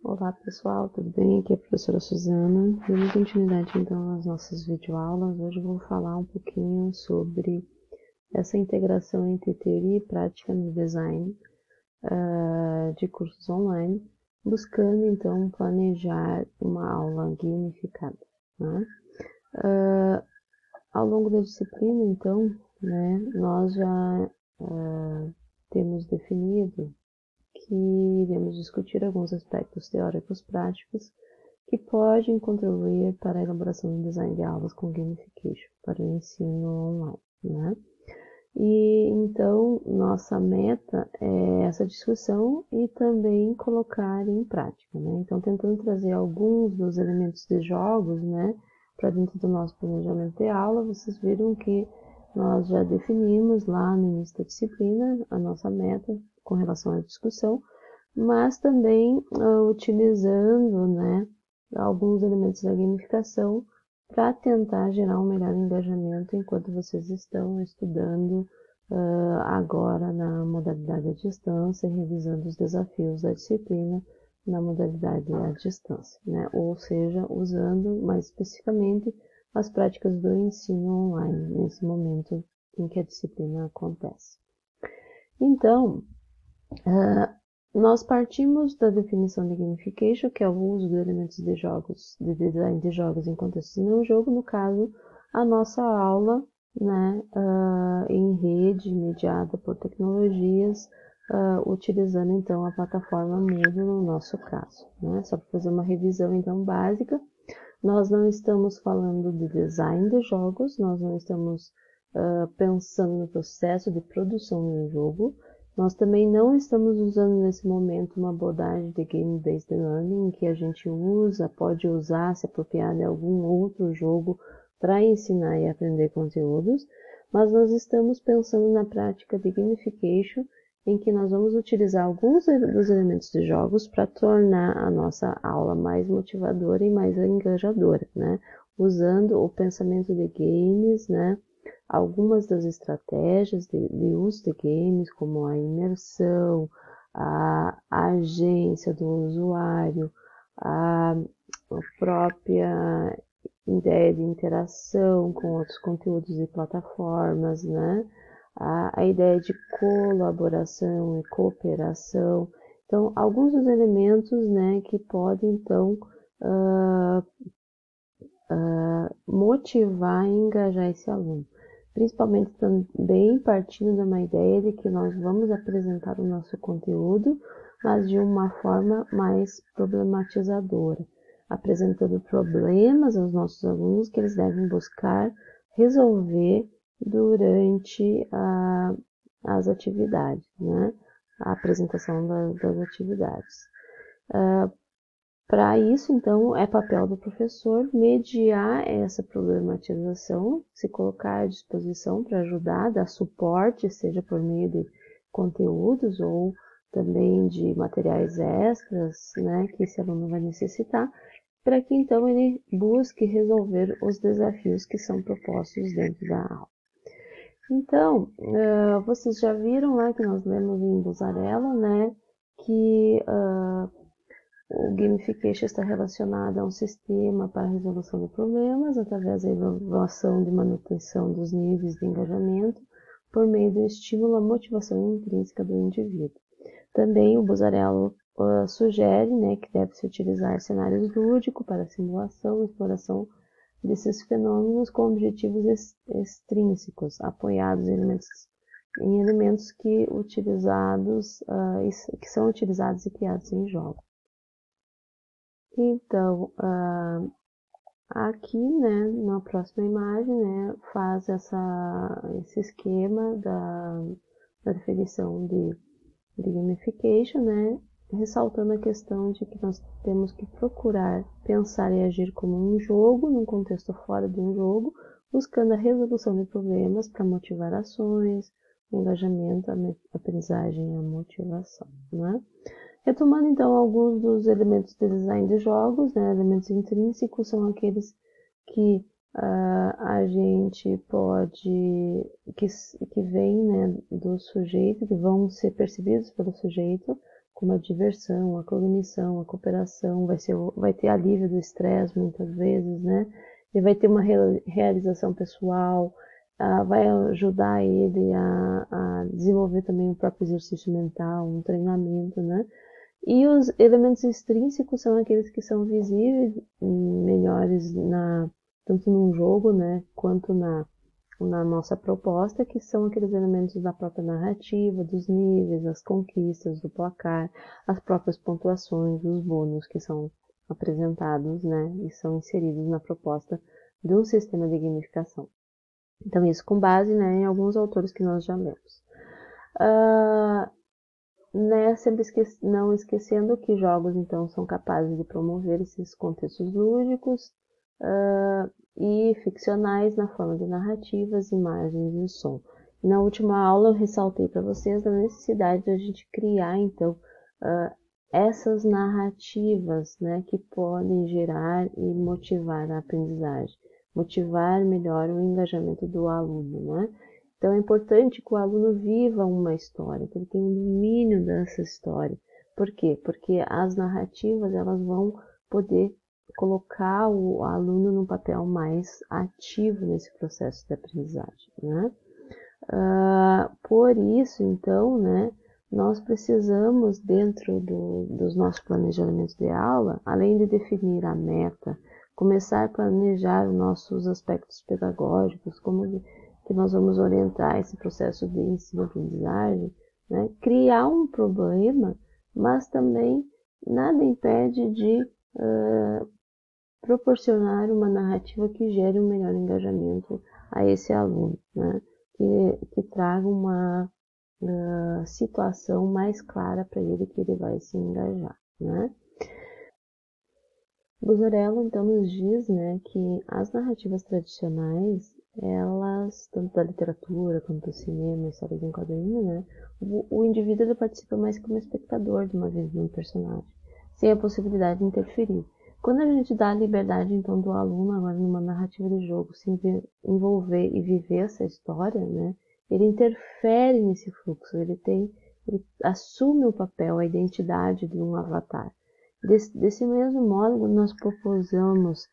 Olá pessoal, tudo bem? Aqui é a professora Suzana. Dando continuidade então às nossas videoaulas, hoje eu vou falar um pouquinho sobre essa integração entre teoria e prática no design de cursos online, buscando então planejar uma aula gamificada, né? Ao longo da disciplina, então, né, nós já temos definido que iremos discutir alguns aspectos teóricos práticos que podem contribuir para a elaboração do design de aulas com gamification para o ensino online, né? E então nossa meta é essa discussão e também colocar em prática, né? Então tentando trazer alguns dos elementos de jogos, né, para dentro do nosso planejamento de aula, vocês viram que nós já definimos lá no início da disciplina a nossa meta com relação à discussão, mas também utilizando, né, alguns elementos da gamificação para tentar gerar um melhor engajamento enquanto vocês estão estudando agora na modalidade à distância, revisando os desafios da disciplina na modalidade à distância, né? Ou seja, usando mais especificamente as práticas do ensino online nesse momento em que a disciplina acontece. Então, nós partimos da definição de gamification, que é o uso de elementos de jogos, de design de jogos em contextos de não jogo, no caso, a nossa aula, né, em rede, mediada por tecnologias, utilizando então a plataforma Moodle no nosso caso, né? Só para fazer uma revisão então básica, nós não estamos falando de design de jogos, nós não estamos pensando no processo de produção de um jogo. Nós também não estamos usando nesse momento uma abordagem de Game-Based Learning, em que a gente pode usar, se apropriar de algum outro jogo para ensinar e aprender conteúdos, mas nós estamos pensando na prática de gamification, em que nós vamos utilizar alguns dos elementos de jogos para tornar a nossa aula mais motivadora e mais engajadora, né? Usando o pensamento de games, né? Algumas das estratégias de uso de games, como a imersão, a agência do usuário, a própria ideia de interação com outros conteúdos e plataformas, né? A ideia de colaboração e cooperação. Então, alguns dos elementos, né, que podem, então, motivar e engajar esse aluno. Principalmente também partindo de uma ideia de que nós vamos apresentar o nosso conteúdo, mas de uma forma mais problematizadora, apresentando problemas aos nossos alunos que eles devem buscar resolver durante as atividades, né? A apresentação das atividades. Para isso, então, é papel do professor mediar essa problematização, se colocar à disposição para ajudar, dar suporte, seja por meio de conteúdos ou também de materiais extras, né, que esse aluno vai necessitar, para que então ele busque resolver os desafios que são propostos dentro da aula. Então, vocês já viram lá que nós lemos em Buzzarella, né, que o gamification está relacionado a um sistema para a resolução de problemas através da inovação de manutenção dos níveis de engajamento por meio do estímulo à motivação intrínseca do indivíduo. Também o Buzzarello sugere, né, que deve-se utilizar cenários lúdicos para simulação e exploração desses fenômenos com objetivos extrínsecos, apoiados em elementos que são utilizados e criados em jogos. Então, aqui, né, na próxima imagem, né, faz esse esquema da definição de gamification, né, ressaltando a questão de que nós temos que procurar pensar e agir como um jogo, num contexto fora de um jogo, buscando a resolução de problemas para motivar ações, o engajamento, a aprendizagem e a motivação, né? Retomando então alguns dos elementos de design de jogos, né, elementos intrínsecos são aqueles que a gente que vêm, né, do sujeito, que vão ser percebidos pelo sujeito como a diversão, a cognição, a cooperação, vai ter alívio do estresse muitas vezes, né? Ele vai ter uma realização pessoal, vai ajudar ele a desenvolver também o próprio exercício mental, um treinamento, né? E os elementos extrínsecos são aqueles que são visíveis, melhores tanto num jogo, né, quanto na nossa proposta, que são aqueles elementos da própria narrativa, dos níveis, as conquistas, do placar, as próprias pontuações, os bônus que são apresentados, né, e são inseridos na proposta de um sistema de gamificação. Então, isso com base, né, em alguns autores que nós já lemos. Né, sempre não esquecendo que jogos, então, são capazes de promover esses contextos lúdicos e ficcionais na forma de narrativas, imagens e som. Na última aula eu ressaltei para vocês a necessidade de a gente criar, então, essas narrativas, né, que podem gerar e motivar a aprendizagem, motivar melhor o engajamento do aluno, né? Então é importante que o aluno viva uma história, que ele tenha um domínio dessa história. Por quê? Porque as narrativas elas vão poder colocar o aluno num papel mais ativo nesse processo de aprendizagem, né? Por isso, então, né, nós precisamos, dentro dos nossos planejamentos de aula, além de definir a meta, começar a planejar os nossos aspectos pedagógicos, como que nós vamos orientar esse processo de ensino-aprendizagem, né? Criar um problema, mas também nada impede de proporcionar uma narrativa que gere um melhor engajamento a esse aluno, né? Que traga uma situação mais clara para ele que ele vai se engajar, né? Buzzarello, então, nos diz, né, que as narrativas tradicionais, elas, tanto da literatura quanto do cinema, histórias em quadrinhos, né, o indivíduo ele participa mais como espectador de uma vez de um personagem, sem a possibilidade de interferir. Quando a gente dá a liberdade, então, do aluno, agora numa narrativa de jogo, se envolver e viver essa história, né, ele interfere nesse fluxo, ele assume o papel, a identidade de um avatar. Desse mesmo modo, nós propusemos,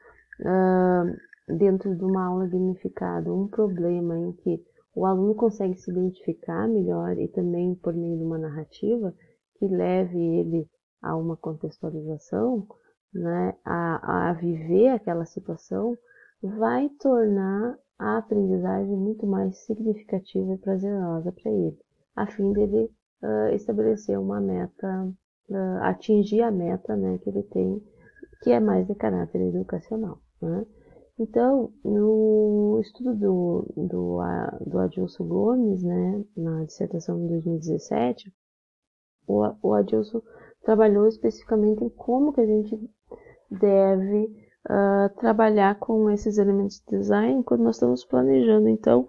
dentro de uma aula gamificada, um problema em que o aluno consegue se identificar melhor e também por meio de uma narrativa que leve ele a uma contextualização, né, a viver aquela situação, vai tornar a aprendizagem muito mais significativa e prazerosa para ele, a fim dele estabelecer uma meta, atingir a meta, né, que ele tem, que é mais de caráter educacional, né? Então, no estudo do Adilson Gomes, né, na dissertação de 2017, o Adilson trabalhou especificamente em como que a gente deve trabalhar com esses elementos de design quando nós estamos planejando, então,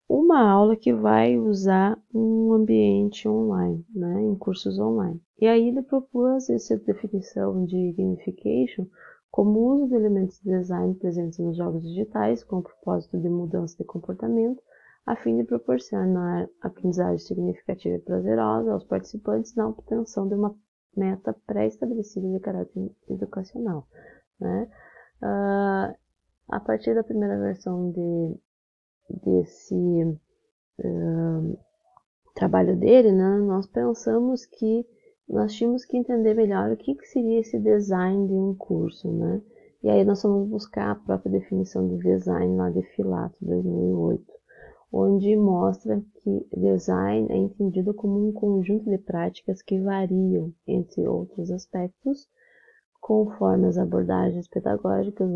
uma aula que vai usar um ambiente online, né, em cursos online. E aí ele propôs essa definição de gamification como o uso de elementos de design presentes nos jogos digitais com o propósito de mudança de comportamento, a fim de proporcionar aprendizagem significativa e prazerosa aos participantes na obtenção de uma meta pré-estabelecida de caráter educacional, né? A partir da primeira versão desse trabalho dele, né, nós pensamos que nós tínhamos que entender melhor o que seria esse design de um curso, né? E aí nós vamos buscar a própria definição de design lá de Filato, 2008, onde mostra que design é entendido como um conjunto de práticas que variam, entre outros aspectos, conforme as abordagens pedagógicas,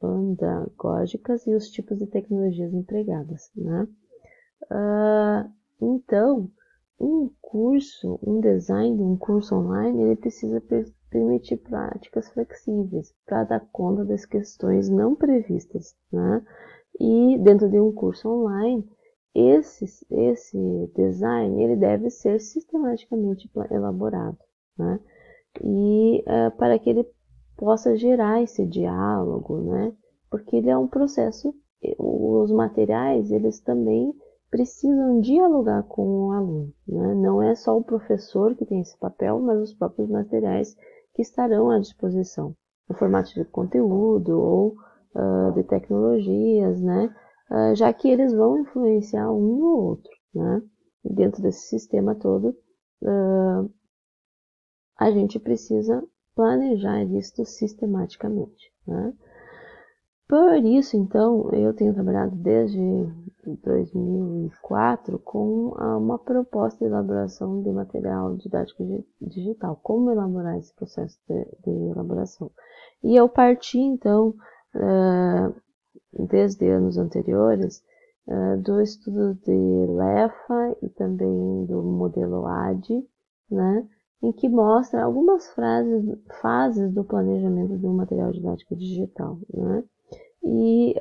andragógicas e os tipos de tecnologias empregadas, né? Então, um design de um curso online, ele precisa permitir práticas flexíveis para dar conta das questões não previstas, né? E dentro de um curso online, esse design ele deve ser sistematicamente elaborado, né? E para que ele possa gerar esse diálogo, né? Porque ele é um processo, os materiais eles também precisam dialogar com o aluno, né? Não é só o professor que tem esse papel, mas os próprios materiais que estarão à disposição, no formato de conteúdo ou de tecnologias, né? Já que eles vão influenciar um no outro, né? E dentro desse sistema todo, a gente precisa planejar isto sistematicamente, né? Por isso, então, eu tenho trabalhado desde 2004 com uma proposta de elaboração de material didático digital, como elaborar esse processo de elaboração. E eu parti, então, desde anos anteriores, do estudo de LEFA e também do modelo AD, né, em que mostra algumas fases do planejamento de um material didático digital, né? E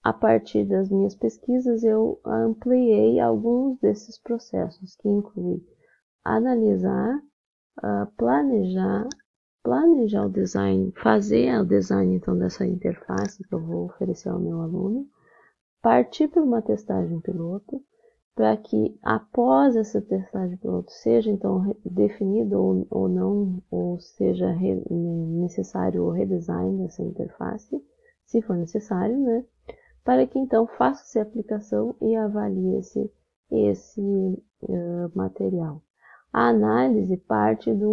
a partir das minhas pesquisas eu ampliei alguns desses processos, que incluem analisar, planejar o design, fazer o design então dessa interface que eu vou oferecer ao meu aluno, partir para uma testagem piloto, para que após essa testagem piloto seja então definido ou não, ou seja necessário o redesign dessa interface, se for necessário, né? Para que então faça-se a aplicação e avalie esse material. A análise parte de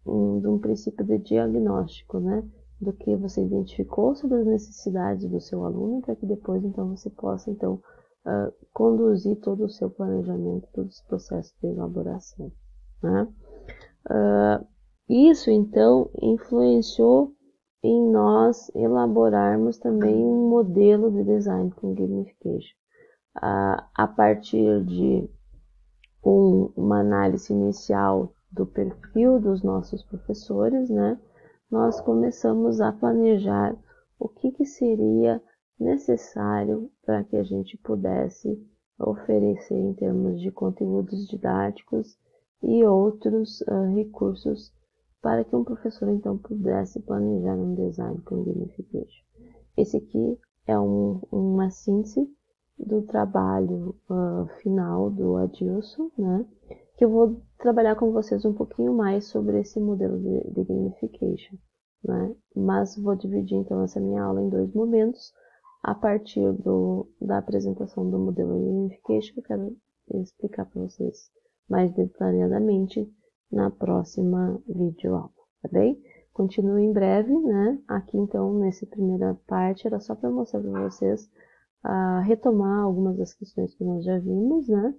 um princípio de diagnóstico, né? Do que você identificou sobre as necessidades do seu aluno, para que depois então você possa então conduzir todo o seu planejamento, todo esse processo de elaboração, né? Isso então influenciou em nós elaborarmos também um modelo de design com gamification, a partir de uma análise inicial do perfil dos nossos professores, né? Nós começamos a planejar o que seria necessário para que a gente pudesse oferecer em termos de conteúdos didáticos e outros recursos para que um professor então pudesse planejar um design com gamification. Esse aqui é uma síntese do trabalho final do Adilson, né? Que eu vou trabalhar com vocês um pouquinho mais sobre esse modelo de gamification, né? Mas vou dividir então essa minha aula em dois momentos, a partir da apresentação do modelo de gamification, que eu quero explicar para vocês mais detalhadamente na próxima videoaula, tá bem? Continuo em breve, né? Aqui então, nessa primeira parte, era só para mostrar para vocês retomar algumas das questões que nós já vimos, né?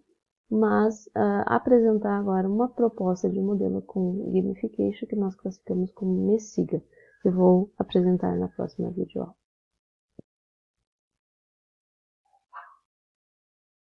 Mas apresentar agora uma proposta de modelo com gamification que nós classificamos como MESSIGA, que eu vou apresentar na próxima videoaula.